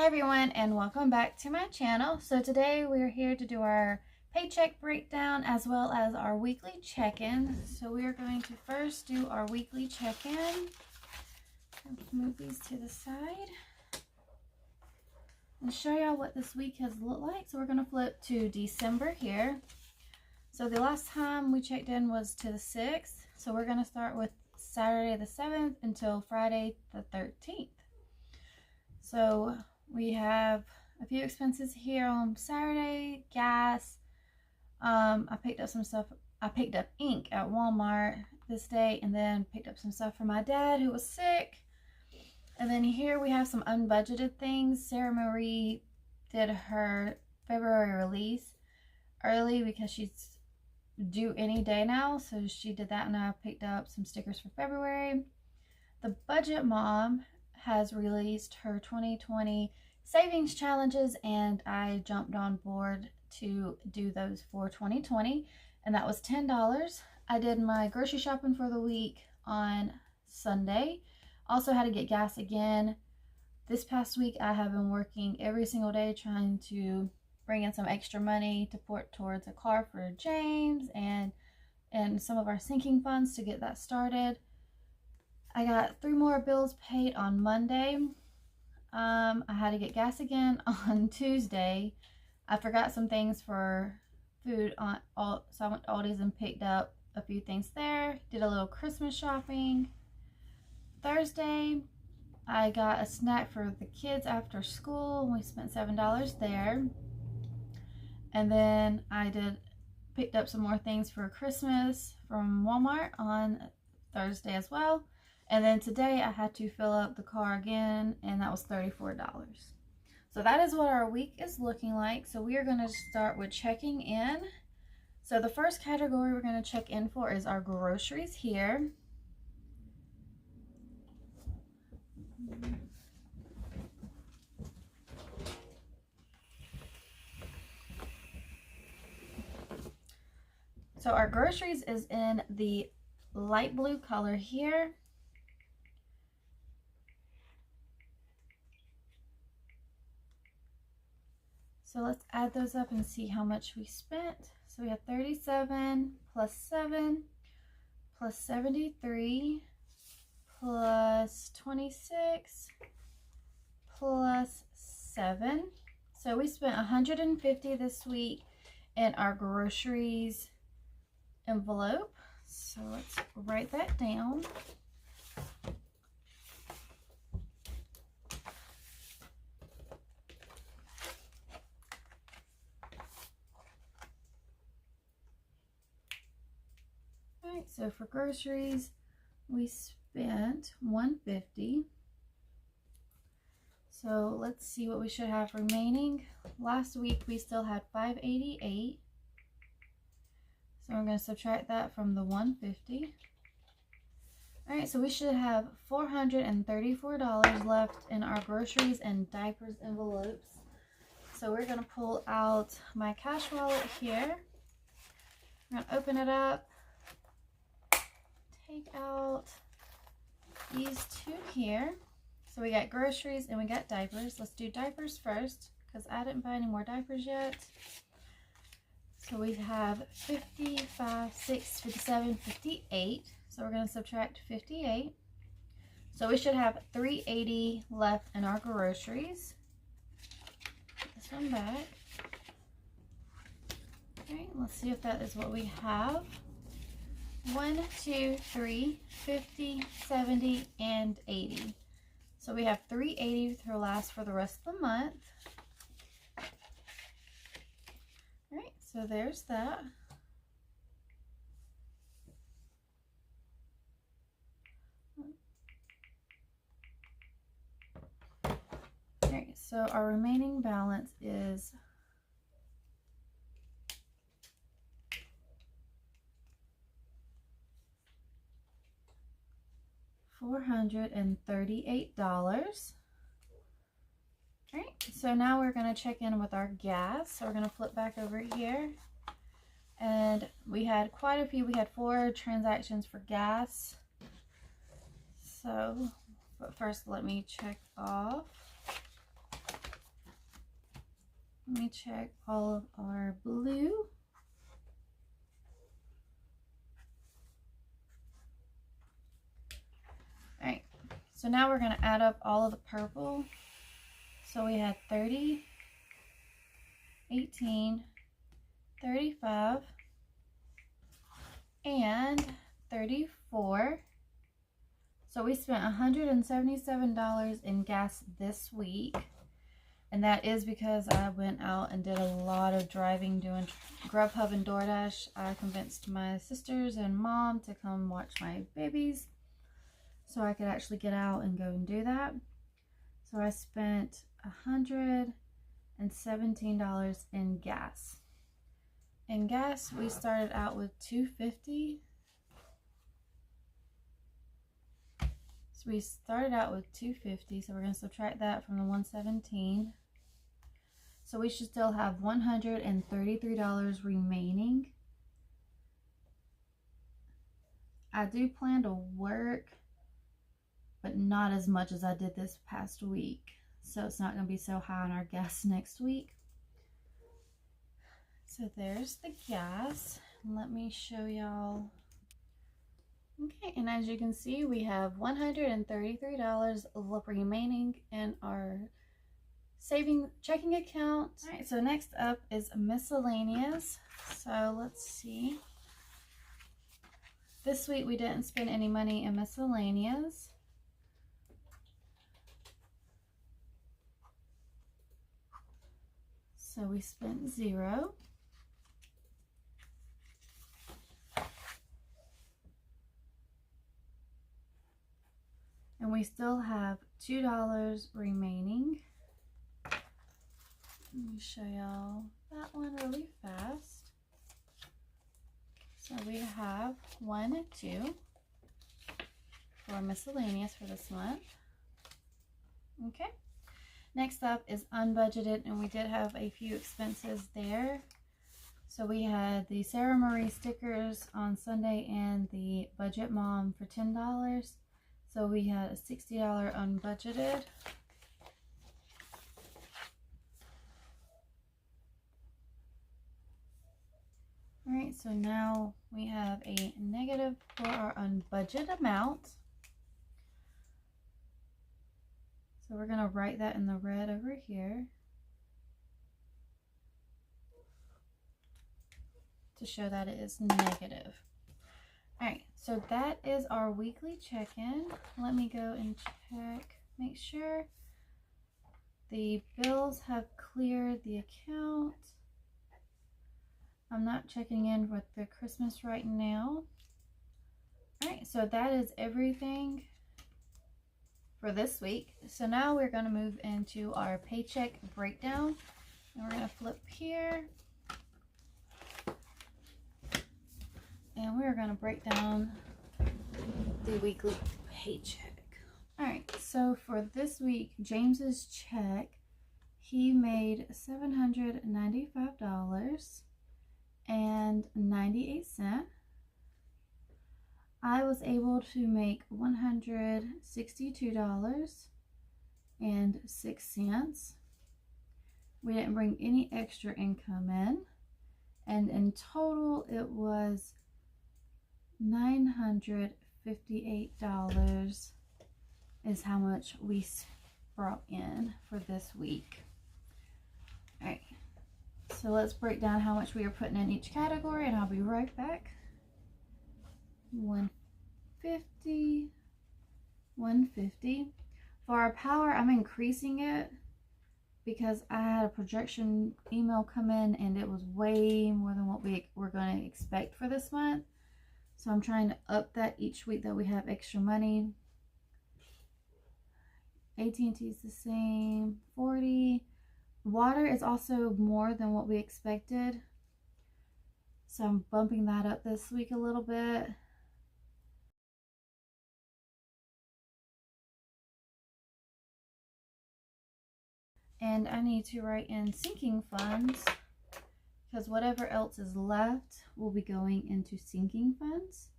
Hi everyone, and welcome back to my channel. So today we're here to do our paycheck breakdown as well as our weekly check-in. So we are going to first do our weekly check-in. Let's move these to the side and show y'all what this week has looked like. So we're going to flip to December here. So the last time we checked in was to the 6th. So we're going to start with Saturday the 7th until Friday the 13th. So we have a few expenses here on Saturday. Gas. I picked up some stuff. I picked up ink at Walmart this day, and then picked up some stuff for my dad who was sick. And then here we have some unbudgeted things. Sarah Marie did her February release early because she's due any day now, so she did that, and I picked up some stickers for February. The Budget Mom has released her 2020 savings challenges, and I jumped on board to do those for 2020, and that was $10. I did my grocery shopping for the week on Sunday. Also had to get gas again. This past week I have been working every single day trying to bring in some extra money to put towards a car for James and some of our sinking funds to get that started. I got 3 more bills paid on Monday. I had to get gas again on Tuesday. I forgot some things for food so I went to Aldi's and picked up a few things there. Did a little Christmas shopping. Thursday, I got a snack for the kids after school. We spent $7 there. And then I picked up some more things for Christmas from Walmart on Thursday as well. And then today I had to fill up the car again, and that was $34. So that is what our week is looking like. So we are going to start with checking in. So the first category we're going to check in for is our groceries here. So our groceries is in the light blue color here. So let's add those up and see how much we spent. So we have 37 plus 7 plus 73 plus 26 plus 7. So we spent 150 this week in our groceries envelope. So let's write that down. Alright, so for groceries, we spent 150. So let's see what we should have remaining. Last week we still had 588. So we're going to subtract that from the 150. Alright, so we should have $434 left in our groceries and diapers envelopes. So we're going to pull out my cash wallet here. I'm going to open it up. Take out these 2 here. So we got groceries and we got diapers. Let's do diapers first because I didn't buy any more diapers yet. So we have 55, 6, 57, 58. So we're going to subtract 58. So we should have 380 left in our groceries. Put this one back. Okay, let's see if that is what we have. 1, 2, 3, 50, 70, and 80. So we have 380 to last for the rest of the month. Alright, so there's that. Alright, so our remaining balance is $438. Alright, so now we're going to check in with our gas. So we're going to flip back over here. And we had quite a few. We had 4 transactions for gas. So, but first let me check off Let me check all of our blue. All right, so now we're going to add up all of the purple. So we had 30, 18, 35, and 34. So we spent $177 in gas this week. And that is because I went out and did a lot of driving doing Grubhub and DoorDash. I convinced my sisters and mom to come watch my babies so I could actually get out and go and do that. So I spent $117 in gas. In gas, we started out with $2.50. So we started out with $2.50, so we're going to subtract that from the $117. So we should still have $133 remaining. I do plan to work, but not as much as I did this past week. So it's not going to be so high on our gas next week. So there's the gas. Let me show y'all. Okay, and as you can see, we have $133 remaining in our checking account. All right, so next up is miscellaneous. So let's see. This week we didn't spend any money in miscellaneous. So we spent $0. And we still have $2 remaining. Let me show y'all that one really fast. So we have 1 and 2 for miscellaneous for this month. Okay. Next up is unbudgeted, and we did have a few expenses there. So we had the Sarah Marie stickers on Sunday and the Budget Mom for $10. So we had a $60 unbudgeted. All right, so now we have a negative for our unbudgeted amount. So we're going to write that in the red over here to show that it is negative. All right, so that is our weekly check-in. Let me go and check, make sure the bills have cleared the account. I'm not checking in with the Christmas right now. All right, so that is everything for this week. So now we're going to move into our paycheck breakdown, and we're going to flip here, and we're going to break down the weekly paycheck. All right, so for this week, James's check, he made $795.98. I was able to make $162.06. We didn't bring any extra income in, and in total it was $958 is how much we brought in for this week. All right, so let's break down how much we are putting in each category, and I'll be right back. 150, 150. For our power, I'm increasing it because I had a projection email come in and it was way more than what we were going to expect for this month. So I'm trying to up that each week that we have extra money. AT&T is the same, 40. Water is also more than what we expected, so I'm bumping that up this week a little bit. And I need to write in sinking funds, because whatever else is left will be going into sinking funds.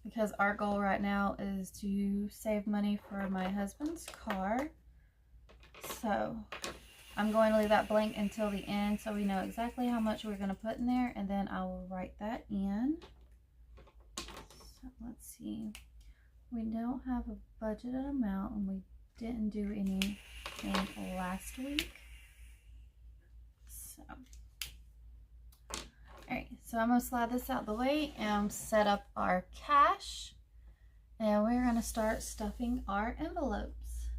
because our goal right now is to save money for my husband's car. So I'm going to leave that blank until the end so we know exactly how much we're going to put in there, and then I will write that in. So let's see. We don't have a budgeted amount, and we didn't do anything last week. So, alright, so I'm going to slide this out the way and set up our cash. And we're going to start stuffing our envelopes.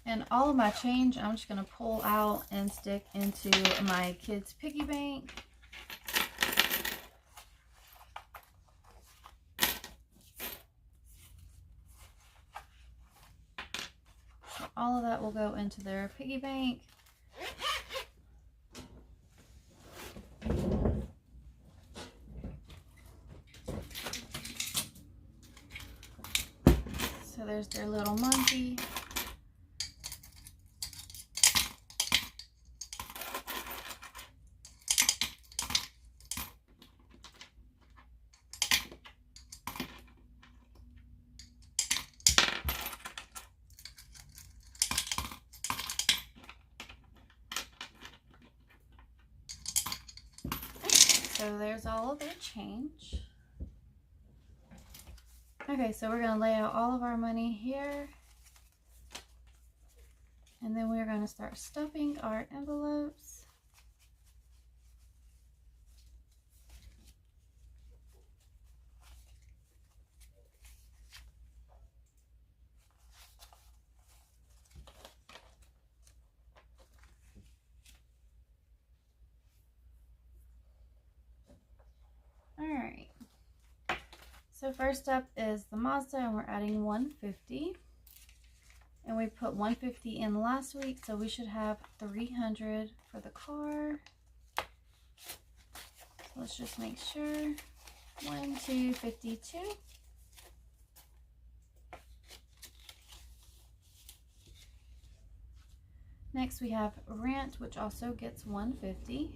And all of my change, I'm just going to pull out and stick into my kids' piggy bank. So all of that will go into their piggy bank. So there's their little monkey. So there's all of their change. Okay, so we're going to lay out all of our money here. And then we're going to start stuffing our envelopes. Alright. So first up is the Mazda, and we're adding $150. And we put $150 in last week, so we should have $300 for the car. So let's just make sure. 1,252. Next we have rent, which also gets $150.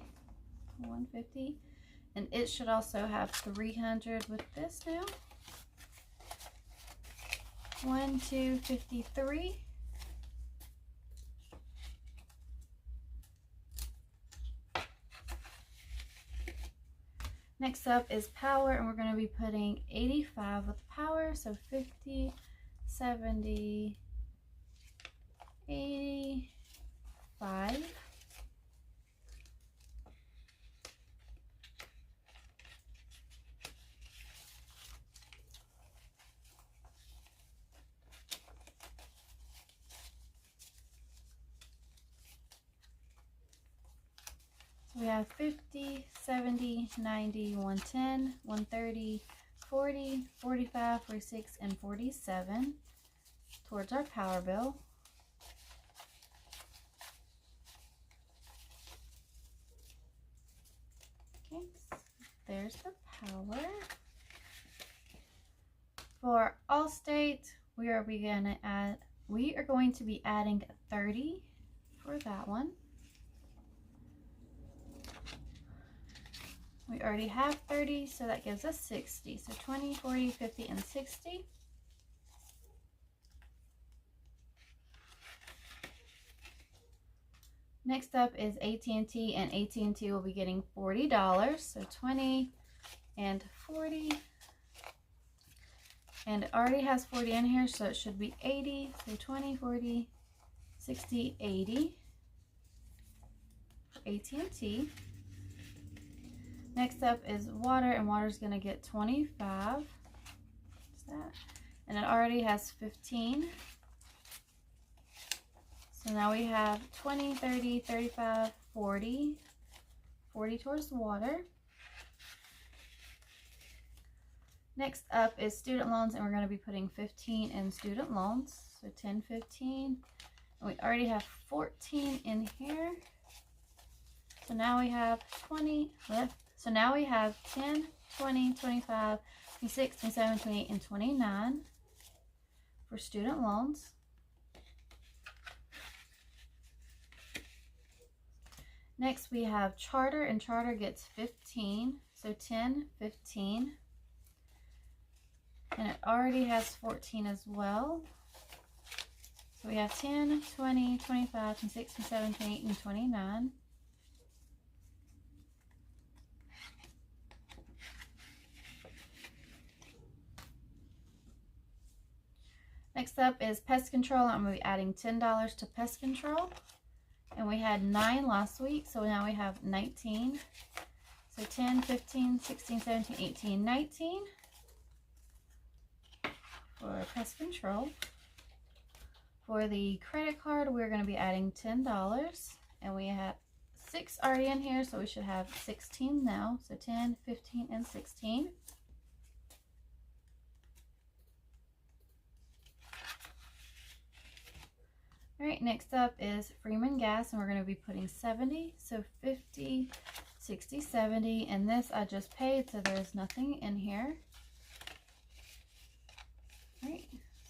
And it should also have $300 with this now. 1,253. Next up is power, and we're going to be putting 85 with power, so 50, 70, 85. We have 50, 70, 90, 110, 130, 40, 45, 46, and 47 towards our power bill. Okay, so there's the power. For Allstate, we are going to be adding 30 for that one. We already have 30, so that gives us 60. So 20, 40, 50, and 60. Next up is AT&T, and AT&T will be getting $40. So 20 and 40. And it already has 40 in here, so it should be 80. So 20, 40, 60, 80 for AT&T. Next up is water, and water is going to get 25. What's that? And it already has 15. So now we have 20, 30, 35, 40. 40 towards water. Next up is student loans, and we're going to be putting 15 in student loans. So 10, 15. And we already have 14 in here. So now we have 20 left. So now we have 10, 20, 25, 26, 27, 28, and 29 for student loans. Next we have charter, and charter gets 15. So 10, 15. And it already has 14 as well. So we have 10, 20, 25, 26, 27, 28, and 29. Next up is pest control. I'm going to be adding $10 to pest control. And we had 9 last week, so now we have 19. So 10, 15, 16, 17, 18, 19 for pest control. For the credit card, we're going to be adding $10. And we have 6 already in here, so we should have 16 now. So 10, 15, and 16. Alright, next up is Freeman Gas, and we're going to be putting 70, so 50, 60, 70, and this I just paid, so there's nothing in here. Alright,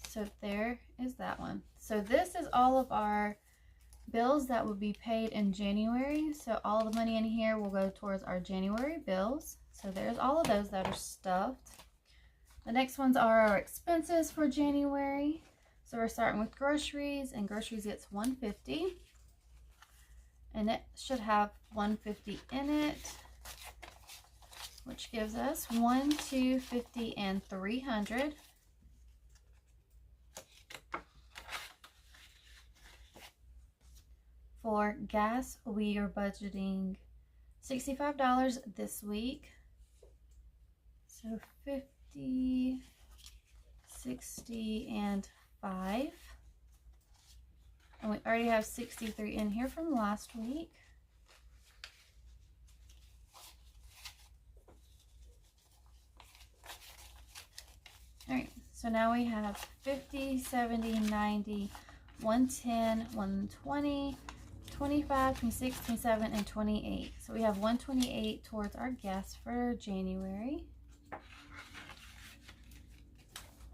so there is that one. So this is all of our bills that will be paid in January, so all the money in here will go towards our January bills. So there's all of those that are stuffed. The next ones are our expenses for January. So we're starting with groceries, and groceries gets $150, and it should have $150 in it, which gives us $1, $2, $50, and $300. For gas, we are budgeting $65 this week. So 50, 60, and 5. And we already have 63 in here from last week. Alright, so now we have 50, 70, 90, 110, 120, 25, 26, 27, and 28. So we have 128 towards our gas for January.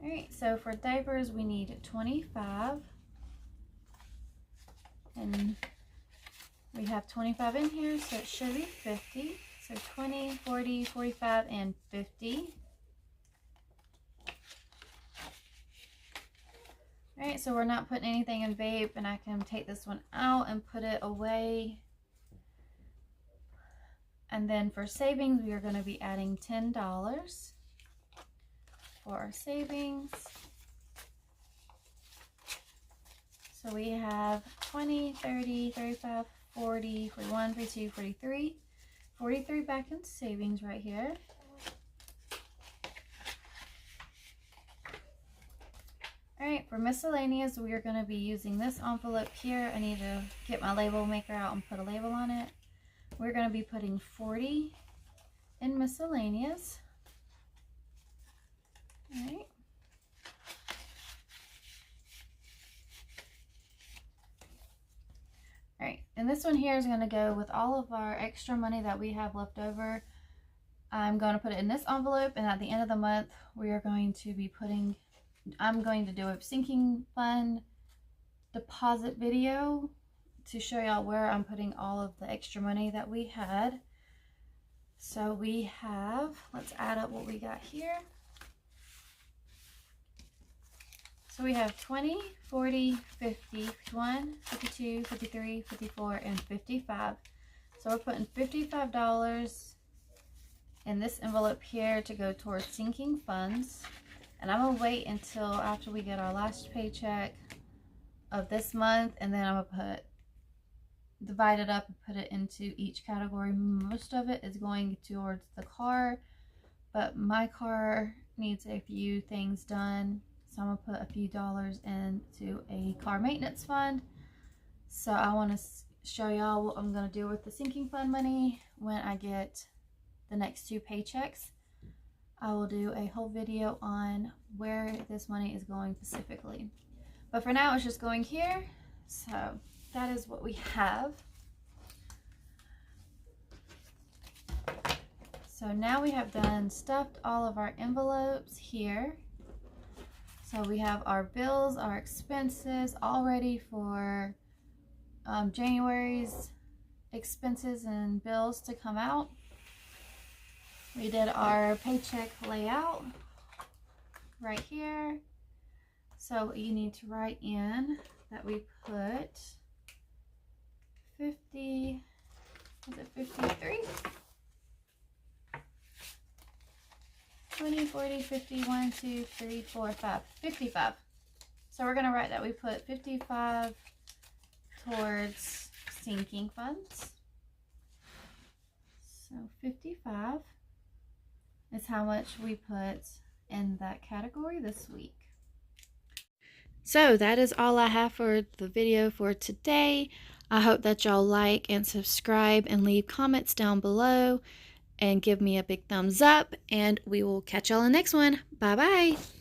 Alright, so for diapers we need 25. And we have 25 in here, so it should be 50. So 20, 40, 45, and 50. Alright, so we're not putting anything in vape, and I can take this one out and put it away. And then for savings, we are going to be adding $10 for our savings. So we have 20, 30, 35, 40, 41, 42, 43. 43 back in savings right here. Alright, for miscellaneous, we are going to be using this envelope here. I need to get my label maker out and put a label on it. We're going to be putting 40 in miscellaneous. Alright. Alright, and this one here is going to go with all of our extra money that we have left over. I'm going to put it in this envelope, and at the end of the month, we are going to be putting, I'm going to do a sinking fund deposit video to show y'all where I'm putting all of the extra money that we had. So we have, let's add up what we got here. So we have 20, 40, 50, 51, 52, 53, 54, and 55. So we're putting $55 in this envelope here to go towards sinking funds. And I'm going to wait until after we get our last paycheck of this month, and then I'm going to divide it up and put it into each category. Most of it is going towards the car, but my car needs a few things done. So I'm going to put a few dollars into a car maintenance fund. So I want to show y'all what I'm going to do with the sinking fund money when I get the next 2 paychecks. I will do a whole video on where this money is going specifically. But for now, it's just going here. So that is what we have. So now we have done stuffed all of our envelopes here. So we have our bills, our expenses, all ready for January's expenses and bills to come out. We did our paycheck layout. right here. So you need to write in that we put 50, is it 53? 20, 40, 50, 1, 2, 3, 4, 5, 55. So we're going to write that we put 55 towards sinking funds. So 55 is how much we put in that category this week. So that is all I have for the video for today. I hope that y'all like and subscribe and leave comments down below and give me a big thumbs up, and we will catch y'all in the next one. Bye bye.